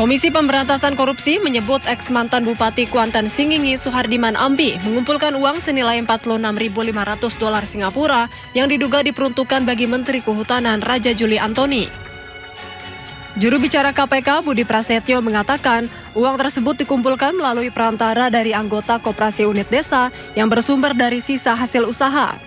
Komisi Pemberantasan Korupsi menyebut ex-mantan Bupati Kuantan Singingi Suhardiman Ambi mengumpulkan uang senilai $46.500 Singapura yang diduga diperuntukkan bagi Menteri Kehutanan Raja Juli Antoni. Juru bicara KPK Budi Prasetyo mengatakan uang tersebut dikumpulkan melalui perantara dari anggota Koperasi Unit Desa yang bersumber dari sisa hasil usaha.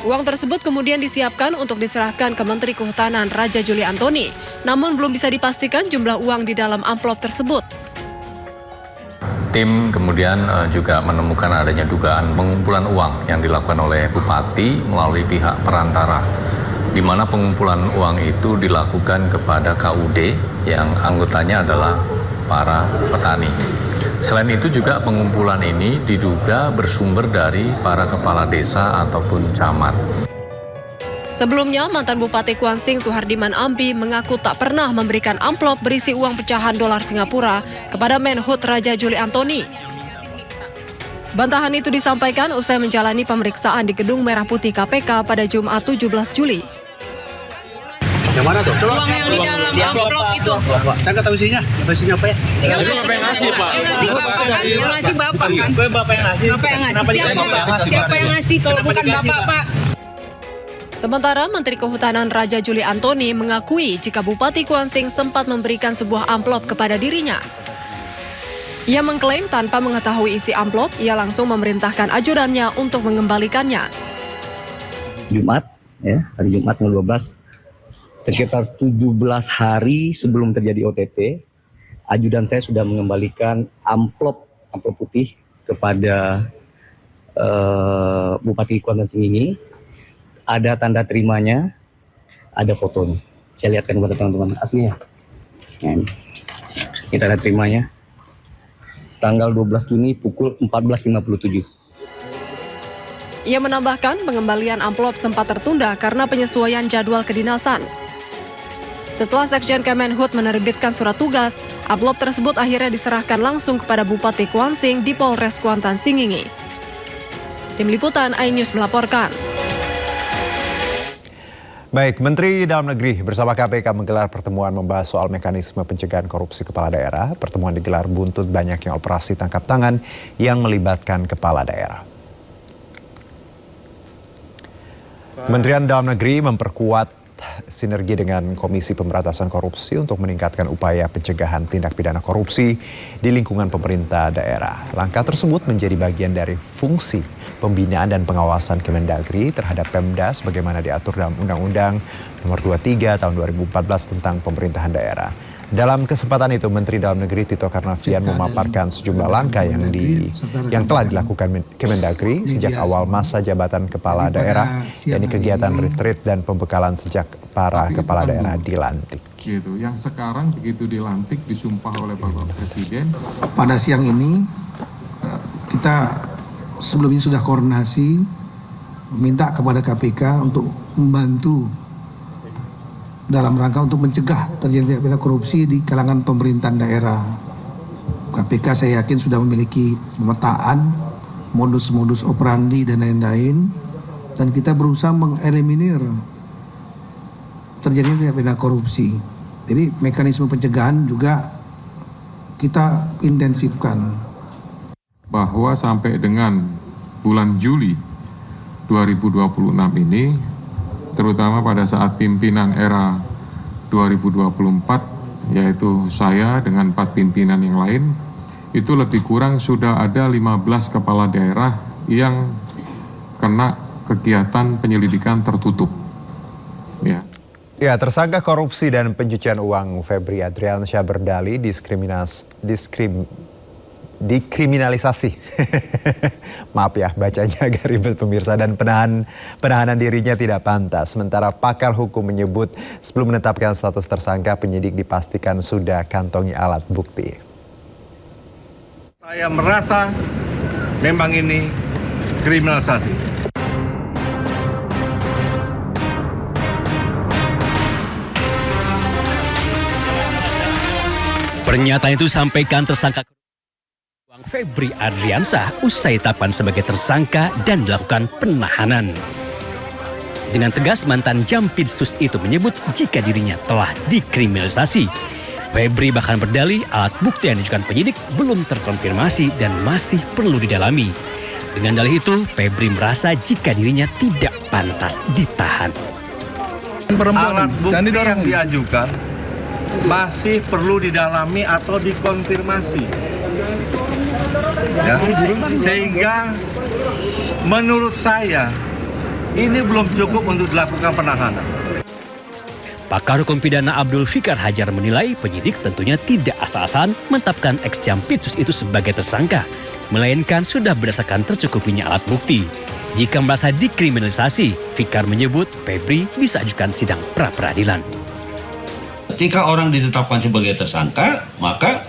Uang tersebut kemudian disiapkan untuk diserahkan ke Menteri Kehutanan Raja Juli Antoni, namun belum bisa dipastikan jumlah uang di dalam amplop tersebut. Tim kemudian juga menemukan adanya dugaan pengumpulan uang yang dilakukan oleh Bupati melalui pihak perantara, di mana pengumpulan uang itu dilakukan kepada KUD yang anggotanya adalah para petani. Selain itu juga pengumpulan ini diduga bersumber dari para kepala desa ataupun camat. Sebelumnya, mantan Bupati Kuansing Suhardiman Ambi mengaku tak pernah memberikan amplop berisi uang pecahan dolar Singapura kepada Menhut Raja Juli Antoni. Bantahan itu disampaikan usai menjalani pemeriksaan di Gedung Merah Putih KPK pada Jumat 17 Juli. Yang mana tuh? Uang yang di dalam amplop itu. Saya nggak tahu isinya. Nggak tahu isinya apa ya? Bapak yang ngasih, Pak. Yang ngasih Bapak kan? Bapak yang ngasih. Bapak yang ngasih. Siapa yang ngasih kalau bukan Bapak, Pak? Sementara Menteri Kehutanan Raja Juli Antoni mengakui jika Bupati Kuansing sempat memberikan sebuah amplop kepada dirinya. Ia mengklaim tanpa mengetahui isi amplop, ia langsung memerintahkan ajudannya untuk mengembalikannya. Jumat, hari Jumat 12. Sekitar 17 hari sebelum terjadi OTT, ajudan saya sudah mengembalikan amplop putih kepada Bupati Kuantan Singingi. Ada tanda terimanya, ada fotonya. Saya lihatkan kepada teman-teman aslinya. Ini tanda terimanya. Tanggal 12 Juni pukul 14.57. Ia menambahkan pengembalian amplop sempat tertunda karena penyesuaian jadwal kedinasan. Setelah Sekjen Kemenhut menerbitkan surat tugas, amplop tersebut akhirnya diserahkan langsung kepada Bupati Kuansing di Polres Kuantan Singingi. Tim Liputan iNews melaporkan. Baik, Menteri Dalam Negeri bersama KPK menggelar pertemuan membahas soal mekanisme pencegahan korupsi kepala daerah. Pertemuan digelar buntut banyaknya operasi tangkap tangan yang melibatkan kepala daerah. Kementerian Dalam Negeri memperkuat sinergi dengan Komisi Pemberantasan Korupsi untuk meningkatkan upaya pencegahan tindak pidana korupsi di lingkungan pemerintah daerah. Langkah tersebut menjadi bagian dari fungsi pembinaan dan pengawasan Kemendagri terhadap Pemda sebagaimana diatur dalam Undang-Undang Nomor 23 Tahun 2014 tentang Pemerintahan Daerah. Dalam kesempatan itu, Menteri Dalam Negeri Tito Karnavian memaparkan sejumlah langkah yang telah dilakukan Kemendagri sejak awal masa jabatan kepala daerah, yakni kegiatan retreat dan pembekalan sejak para kepala daerah dilantik. Gitu, yang sekarang begitu dilantik disumpah oleh Bapak Presiden. Pada siang ini kita sebelumnya sudah koordinasi minta kepada KPK untuk membantu dalam rangka untuk mencegah terjadi tindak pidana korupsi di kalangan pemerintahan daerah. KPK saya yakin sudah memiliki pemetaan, modus-modus operandi dan lain-lain, dan kita berusaha mengeliminir terjadinya tindak pidana korupsi. Jadi mekanisme pencegahan juga kita intensifkan. Bahwa sampai dengan bulan Juli 2026 ini, terutama pada saat pimpinan era 2024, yaitu saya dengan 4 pimpinan yang lain, itu lebih kurang sudah ada 15 kepala daerah yang kena kegiatan penyelidikan tertutup. Ya, tersangka korupsi dan pencucian uang Febri Adriansyah berdalih dikriminalisasi. Maaf ya, bacanya agak ribet pemirsa, dan penahanan dirinya tidak pantas. Sementara pakar hukum menyebut sebelum menetapkan status tersangka, penyidik dipastikan sudah kantongi alat bukti. Saya merasa memang ini kriminalisasi. Pernyataan itu sampaikan tersangka Febri Adriansyah usai ditetapkan sebagai tersangka dan dilakukan penahanan. Dengan tegas mantan Jampitsus itu menyebut jika dirinya telah dikriminalisasi. Febri bahkan berdalih alat bukti yang diajukan penyidik belum terkonfirmasi dan masih perlu didalami. Dengan dalih itu, Febri merasa jika dirinya tidak pantas ditahan. Alat bukti yang diajukan masih perlu didalami atau dikonfirmasi. Ya, sehingga menurut saya ini belum cukup untuk dilakukan penahanan. Pakar hukum pidana Abdul Fikar Hajar menilai penyidik tentunya tidak asal-asalan menetapkan ex Jampitsus itu sebagai tersangka, melainkan sudah berdasarkan tercukupinya alat bukti. Jika merasa dikriminalisasi, Fikar menyebut Febri bisa ajukan sidang pra-peradilan. Ketika orang ditetapkan sebagai tersangka, maka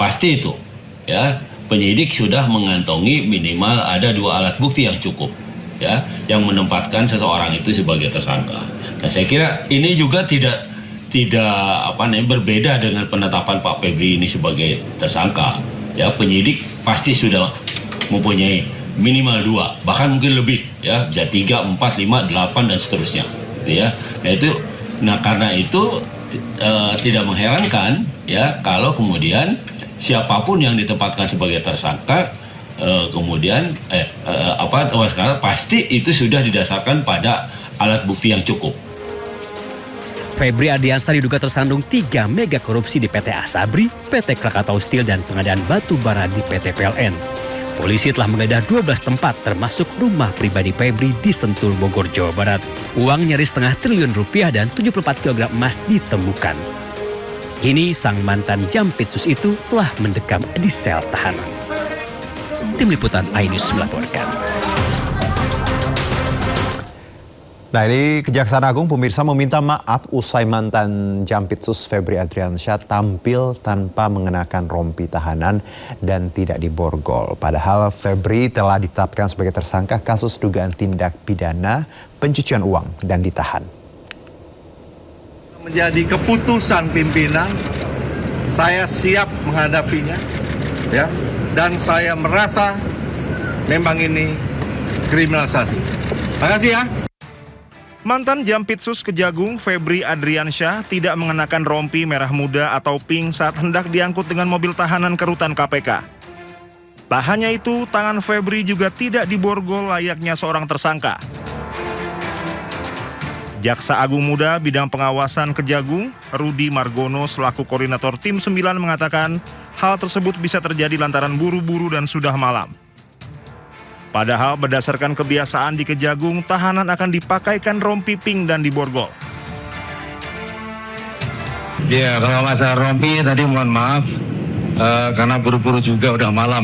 pasti itu, ya, penyidik sudah mengantongi minimal ada 2 alat bukti yang cukup, ya, yang menempatkan seseorang itu sebagai tersangka. Nah, saya kira ini juga tidak berbeda dengan penetapan Pak Febri ini sebagai tersangka. Ya, penyidik pasti sudah mempunyai minimal 2, bahkan mungkin lebih, ya, bisa 3, 4, 5, 8 dan seterusnya, gitu ya. Nah, karena itu tidak mengherankan, ya, kalau kemudian siapapun yang ditempatkan sebagai tersangka kemudian sekarang pasti itu sudah didasarkan pada alat bukti yang cukup. Febri Ardiansah diduga tersandung 3 mega korupsi di PT Asabri, PT Krakatau Steel dan pengadaan batu bara di PT PLN. Polisi telah menggeledah 12 tempat termasuk rumah pribadi Febri di Sentul, Bogor, Jawa Barat. Uang nyaris setengah triliun rupiah dan 74 kg emas ditemukan. Kini sang mantan Jampitsus itu telah mendekam di sel tahanan. Tim Liputan iNews melaporkan. Nah, ini Kejaksaan Agung pemirsa meminta maaf usai mantan Jampitsus Febri Adriansyah tampil tanpa mengenakan rompi tahanan dan tidak diborgol. Padahal Febri telah ditetapkan sebagai tersangka kasus dugaan tindak pidana pencucian uang dan ditahan. Menjadi keputusan pimpinan, saya siap menghadapinya, ya, dan saya merasa memang ini kriminalisasi. Terima kasih ya. Mantan Jampitsus Kejagung Febri Adriansyah tidak mengenakan rompi merah muda atau pink saat hendak diangkut dengan mobil tahanan ke rutan KPK. Tak hanya itu, tangan Febri juga tidak diborgol layaknya seorang tersangka. Jaksa Agung Muda Bidang Pengawasan Kejagung, Rudi Margono selaku koordinator Tim 9 mengatakan hal tersebut bisa terjadi lantaran buru-buru dan sudah malam. Padahal berdasarkan kebiasaan di Kejagung, tahanan akan dipakaikan rompi pink dan diborgol. Ya, kalau masalah rompi tadi mohon maaf, karena buru-buru juga udah malam ya.